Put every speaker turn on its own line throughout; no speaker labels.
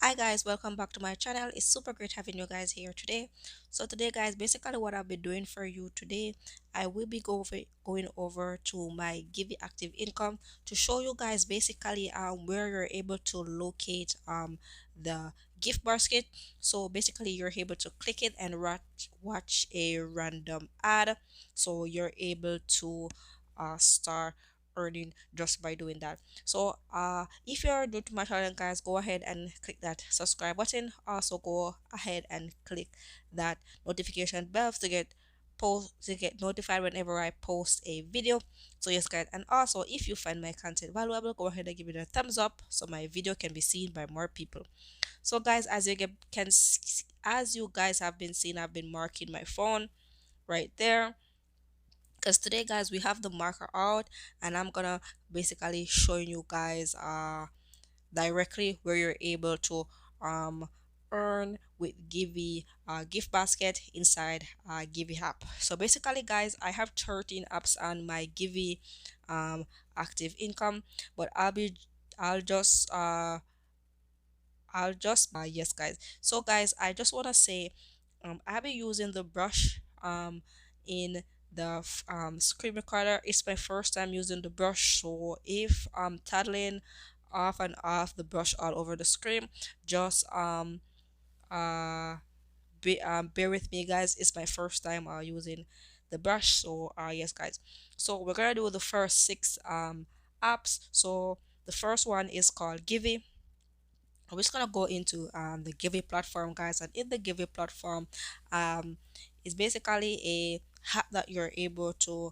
Hi guys, welcome back to my channel. It's super great having you guys here today. So today guys, basically what I'll be doing for you today, I will be going over to my Givvy active income to show you guys basically where you're able to locate the gift basket. So basically you're able to click it and watch a random ad. So you're able to start earning just by doing that. So if you're new to my channel guys, go ahead and click that subscribe button. Also go ahead and click that notification bell to get notified whenever I post a video. So yes guys, and also if you find my content valuable, go ahead and give it a thumbs up so my video can be seen by more people. So guys, as you guys have been seeing, I've been marking my phone right there because today guys we have the marker out, and I'm gonna basically showing you guys directly where you're able to um earn with Givvy gift basket inside Givvy app. So basically guys, I have 13 apps on my Givvy active income, but I'll just yes guys. So guys, I just want to say I'll be using the brush in the screen recorder. It's my first time using the brush, so if I'm tattling off and off the brush all over the screen, just uh bear with me guys. It's my first time using the brush. So yes guys, so we're gonna do the first six apps. So the first one is called Givvy. We're just gonna go into the Givvy platform guys, and in the Givvy platform um it's basically a app that you're able to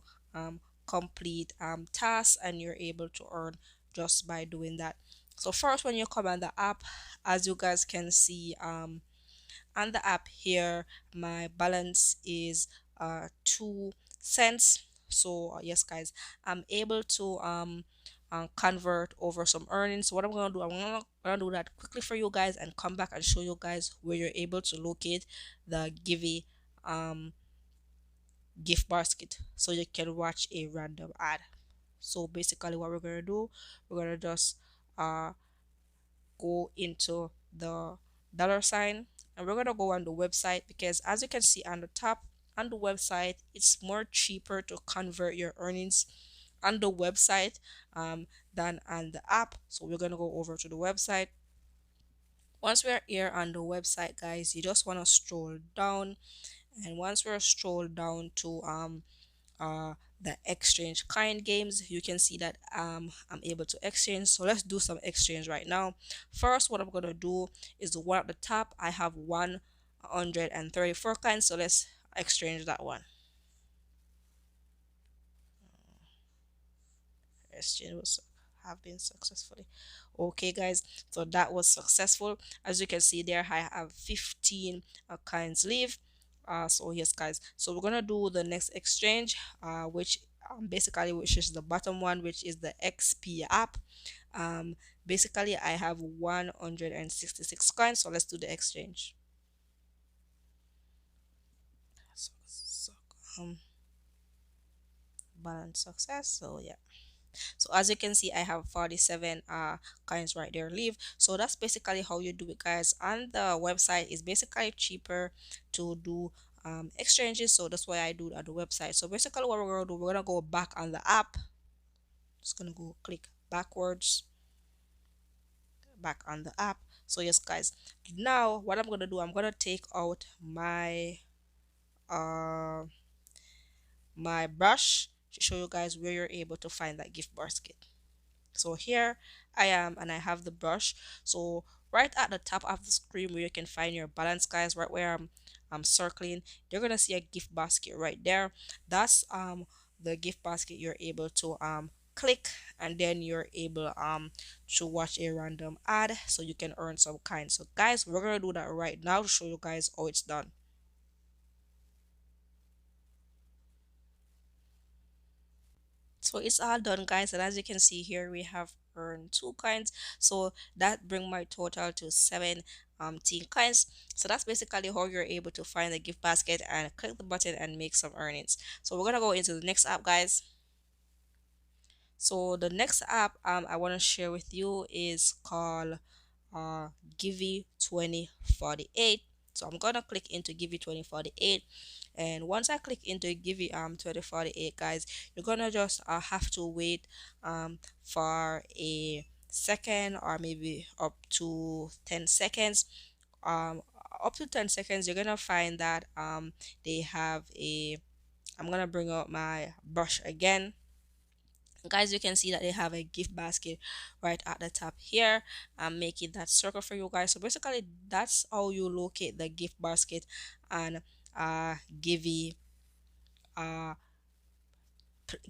complete tasks, and you're able to earn just by doing that. So first, when you come on the app, as you guys can see on the app here, my balance is 2 cents. So yes guys, I'm able to convert over some earnings. So what I'm gonna do, gonna do that quickly for you guys and come back and show you guys where you're able to locate the Givvy um gift basket so you can watch a random ad. So basically what we're gonna do, we're gonna just uh go into the dollar sign, and we're gonna go on the website, because as you can see on the top on the website, it's more cheaper to convert your earnings on the website than on the app. So we're gonna go over to the website. Once we're here on the website guys, you just want to stroll down, and once we're strolled down to uh the exchange kind games, you can see that I'm able to exchange. So let's do some exchange right now. First, what I'm gonna do is the one at the top. I have 134 coins, so let's exchange that one. Exchange was have been successfully. Okay guys, so that was successful. As you can see there, I have 15 coins leave. So yes guys, so we're gonna do the next exchange, which basically, which is the bottom one, which is the XP app. Basically I have 166 coins, so let's do the exchange. So, um balance success. So yeah, so as you can see, I have 47 coins right there leave. So that's basically how you do it guys. And the website is basically cheaper to do exchanges, so that's why I do it at the website. So basically what we're gonna do, we're gonna go back on the app. Just gonna go click backwards back on the app. So yes guys, now what I'm gonna do, I'm gonna take out uh my brush to show you guys where you're able to find that gift basket. So here I am, and I have the brush. So right at the top of the screen where you can find your balance guys, right where I'm circling, you're gonna see a gift basket right there. That's the gift basket you're able to click, and then you're able to watch a random ad so you can earn some kind. So guys, we're gonna do that right now to show you guys how it's done. So it's all done guys, and as you can see here, we have earned 2 coins. So that bring my total to 17 coins. So that's basically how you're able to find the gift basket and click the button and make some earnings. So we're gonna go into the next app guys. So the next app I want to share with you is called Givvy 2048. So I'm gonna click into Givvy 2048, and once I click into Givvy 2048, guys, you're gonna just have to wait for a second, or maybe up to 10 seconds. um Up to 10 seconds, you're gonna find that they have a, I'm gonna bring up my brush again. Guys, you can see that they have a gift basket right at the top here. I'm making that circle for you guys. So basically, that's how you locate the gift basket and Givvy uh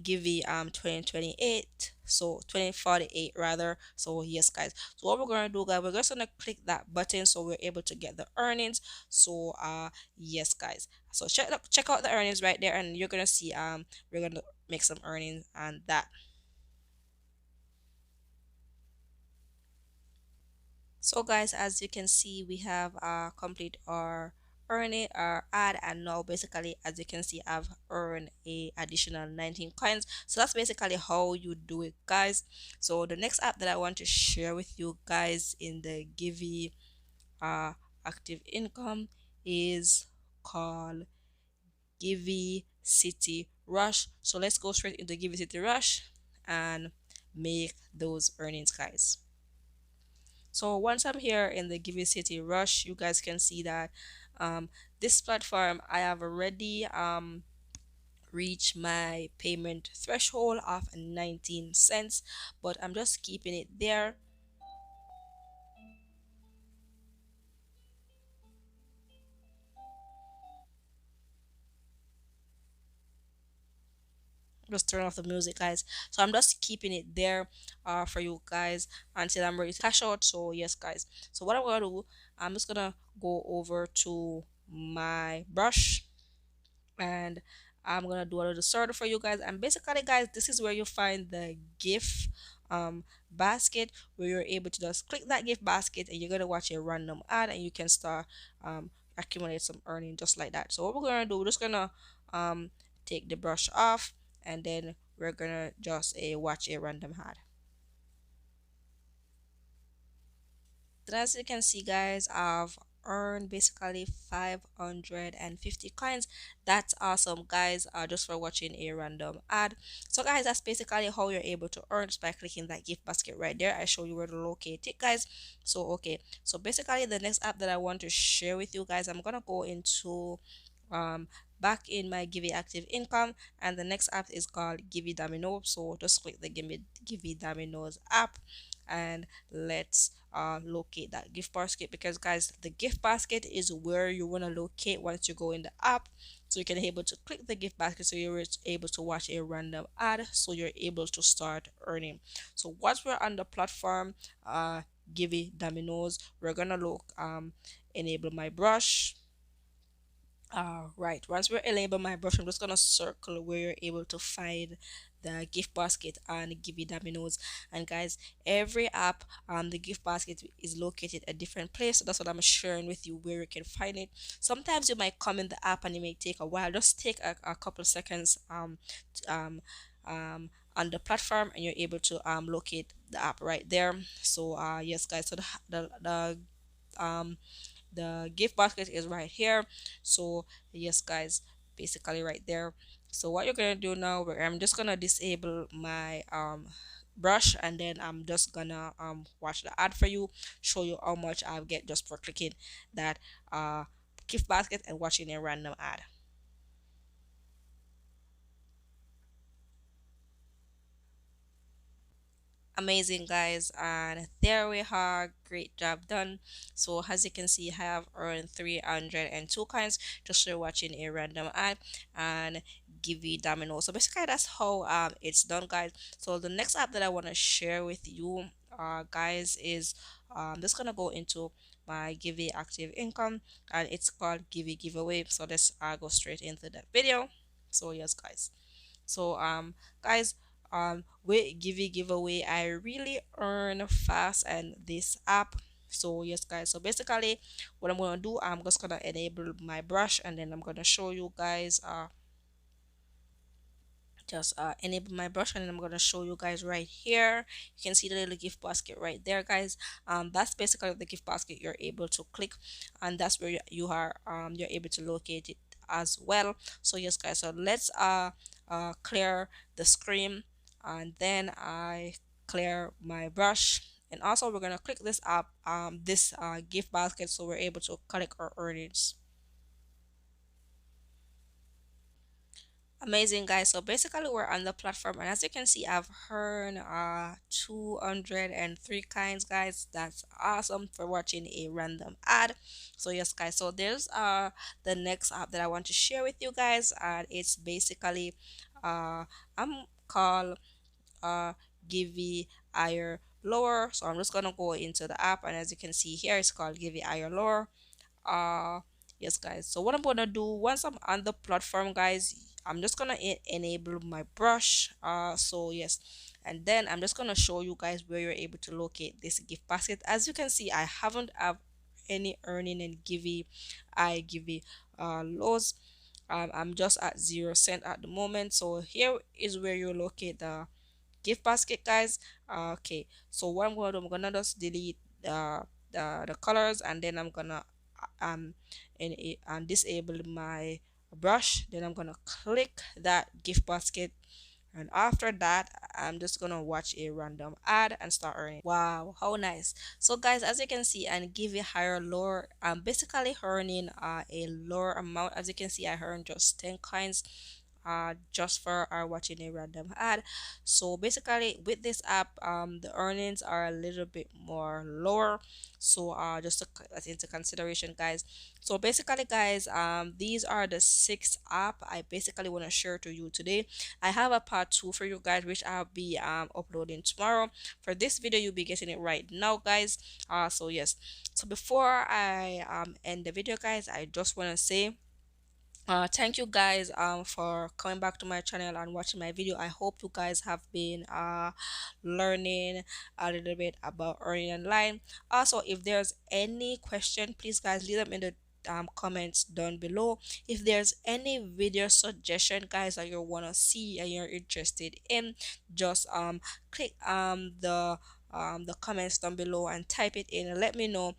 Givvy 2028, so 2048 rather. So yes, guys, so what we're gonna do, guys, we're just gonna click that button so we're able to get the earnings. So yes, guys, so check out the earnings right there, and you're gonna see we're gonna make some earnings and that. So guys, as you can see, we have complete our earning our ad, and now basically, as you can see, I've earned a additional 19 coins. So that's basically how you do it, guys. So the next app that I want to share with you guys in the Givvy uh active income is called Givvy City Rush. So let's go straight into Givvy City Rush and make those earnings, guys. So once I'm here in the Givvy City Rush, you guys can see that this platform, I have already reached my payment threshold of 19 cents, but I'm just keeping it there. Just turn off the music, guys. So I'm just keeping it there for you guys until I'm ready to cash out. So yes, guys, so what I'm gonna do, I'm just gonna go over to my brush, and I'm gonna do a little sort for you guys. And basically, guys, this is where you find the gift basket, where you're able to just click that gift basket and you're gonna watch a random ad, and you can start accumulate some earning just like that. So what we're gonna do, we're just gonna um take the brush off, and then we're gonna just watch a random ad. So as you can see, guys, I've earned basically 550 coins. That's awesome, guys, just for watching a random ad. So guys, that's basically how you're able to earn, just by clicking that gift basket right there. I show you where to locate it, guys. So okay, so basically the next app that I want to share with you guys, I'm gonna go into back in my Givvy active income, and the next app is called Givvy Domino. So just click the Givvy Domino's app, and let's locate that gift basket, because guys, the gift basket is where you want to locate once you go in the app. So you can able to click the gift basket, so you're able to watch a random ad, so you're able to start earning. So once we're on the platform, Givvy Dominoes, we're gonna look enable my brush. Right. Once we're enable my brush, I'm just gonna circle where you're able to find the gift basket and Givvy Dominoes. And guys, every app, the gift basket is located a different place. So that's what I'm sharing with you, where you can find it. Sometimes you might come in the app and it may take a while. Just take a couple seconds um on the platform, and you're able to locate the app right there. So yes, guys. So um the gift basket is right here. So yes, guys, basically right there. So what you're gonna do now, where I'm just gonna disable my brush, and then I'm just gonna watch the ad for you, show you how much I'll get just for clicking that gift basket and watching a random ad. Amazing, guys, and there we are. Great job done. So as you can see, I have earned 302 coins just for watching a random ad and Givvy Domino. So basically, that's how it's done, guys. So the next app that I want to share with you guys is just gonna go into my Givvy active income, and it's called Givvy Giveaway. So let's go straight into that video. So yes, guys, so guys, with Givvy Giveaway, I really earn fast and this app. So yes, guys, so basically what I'm gonna do, I'm just gonna enable my brush, and then I'm gonna show you guys just enable my brush, and then I'm going to show you guys right here. You can see the little gift basket right there, guys. That's basically the gift basket you're able to click, and that's where you are you're able to locate it as well. So yes guys, so let's clear the screen, and then I clear my brush. And also we're gonna click this up this gift basket, so we're able to collect our earnings. Amazing guys, so basically we're on the platform, and as you can see I've earned 203 kinds, guys. That's awesome for watching a random ad. So yes guys, so there's the next app that I want to share with you guys, and it's basically I'm called Givvy Higher Lower. So I'm just gonna go into the app, and as you can see here, it's called Givvy Higher Lower. uh yes guys, so what I'm gonna do once I'm on the platform, guys, I'm just gonna enable my brush. So yes, and then I'm just gonna show you guys where you're able to locate this gift basket. As you can see, I haven't have any earning in Givvy. I Givvy lows. I'm just at 0 cent at the moment. So here is where you locate the gift basket, guys. Okay, so what I'm gonna do, I'm gonna just delete the colors, and then I'm gonna um and disable my brush. Then I'm gonna click that gift basket, and after that I'm just gonna watch a random ad and start earning. Wow, how nice. So guys, as you can see, and give a higher lower, I'm basically earning a lower amount. As you can see, I earned just 10 coins just for watching a random ad. So basically with this app, the earnings are a little bit more lower. So just to that into consideration, guys. So basically guys, these are the 6 app I basically want to share to you today. I have a part 2 for you guys, which I'll be uploading tomorrow. For this video, you'll be getting it right now, guys. So yes, so before I end the video, guys, I just want to say thank you guys for coming back to my channel and watching my video. I hope you guys have been learning a little bit about earning online. Also, if there's any question, please guys leave them in the comments down below. If there's any video suggestion, guys, that you want to see and you're interested in, just click the comments down below and type it in and let me know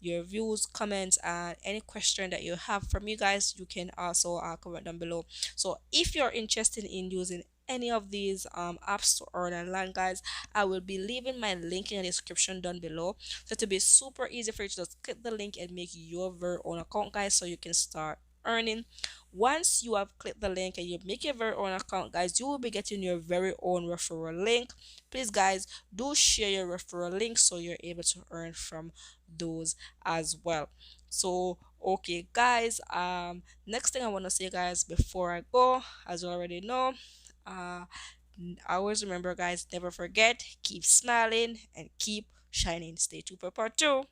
your views, comments, and any question that you have from you guys. You can also comment down below. So if you're interested in using any of these apps to earn online, guys, I will be leaving my link in the description down below. So to be super easy for you to just click the link and make your very own account, guys, so you can start earning. Once you have clicked the link and you make your very own account, guys, you will be getting your very own referral link. Please guys, do share your referral link so you're able to earn from those as well. So okay guys, next thing I want to say, guys, before I go, as you already know, uh always remember, guys, never forget, keep smiling and keep shining. Stay tuned for part 2.